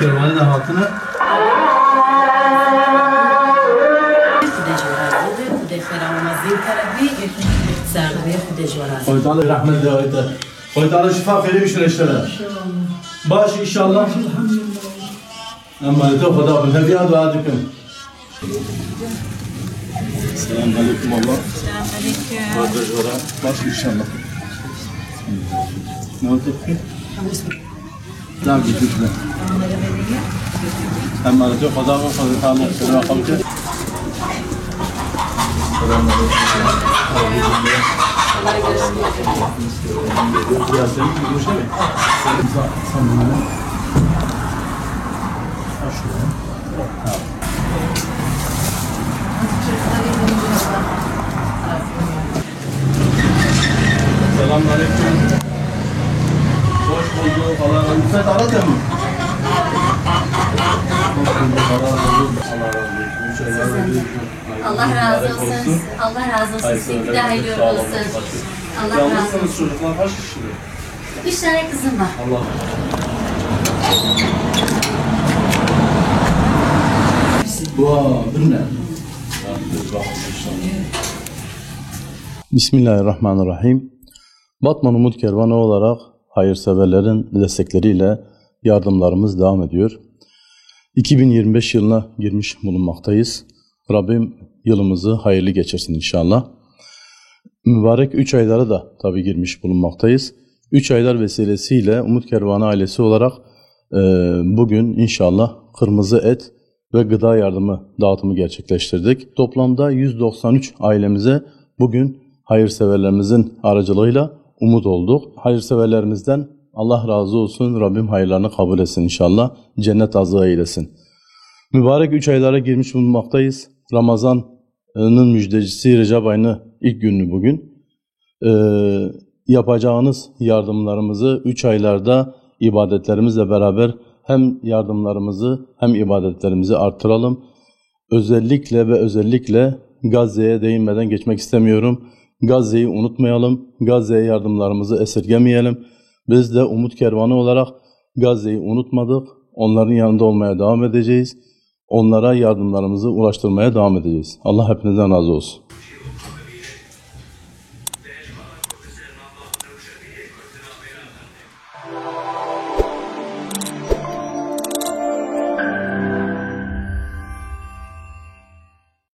Kervanı da hatını Koytalı rahmet devayete Koytalı şifa feri müşreşlere Baş inşallah Emanete Kuda bin Hebiya dua dikim Selamun Aleyküm Allah Selamun Aleyküm Baş inşallah Ne oldu ki? Daha güçlü Emanete Kuda bin Hebiya Selamun Aleyküm Selamun Aleyküm Selamünaleyküm. Hoş bulduk. Allah razı olsun. Sen aradın mı? Hoş bulduk. Allah razı olsun. Allah razı olsun. Sevgi dahil olsun. Allah razı olsun. Yalnızsınız çocuklar kaç kişi? 3 tane kızım var. Allah. Bu ne? Bismillahirrahmanirrahim. Batman Umut Kervanı olarak hayırseverlerin destekleriyle yardımlarımız devam ediyor. 2025 yılına girmiş bulunmaktayız. Rabbim yılımızı hayırlı geçirsin inşallah. Mübarek 3 aylara da tabi girmiş bulunmaktayız. 3 aylar vesilesiyle Umut Kervanı ailesi olarak bugün inşallah kırmızı et ve gıda yardımı dağıtımı gerçekleştirdik. Toplamda 193 ailemize bugün hayırseverlerimizin aracılığıyla umut olduk. Hayırseverlerimizden Allah razı olsun, Rabbim hayırlarını kabul etsin inşallah, cennet azığı eylesin. Mübarek 3 aylara girmiş bulunmaktayız. Ramazan'ın müjdecisi Recep ayının ilk günü bugün. Yapacağınız yardımlarımızı 3 aylarda ibadetlerimizle beraber hem yardımlarımızı hem ibadetlerimizi arttıralım. Özellikle Gazze'ye değinmeden geçmek istemiyorum. Gazze'yi unutmayalım, Gazze'ye yardımlarımızı esirgemeyelim. Biz de Umut Kervanı olarak Gazze'yi unutmadık, onların yanında olmaya devam edeceğiz. Onlara yardımlarımızı ulaştırmaya devam edeceğiz. Allah hepinizden razı olsun.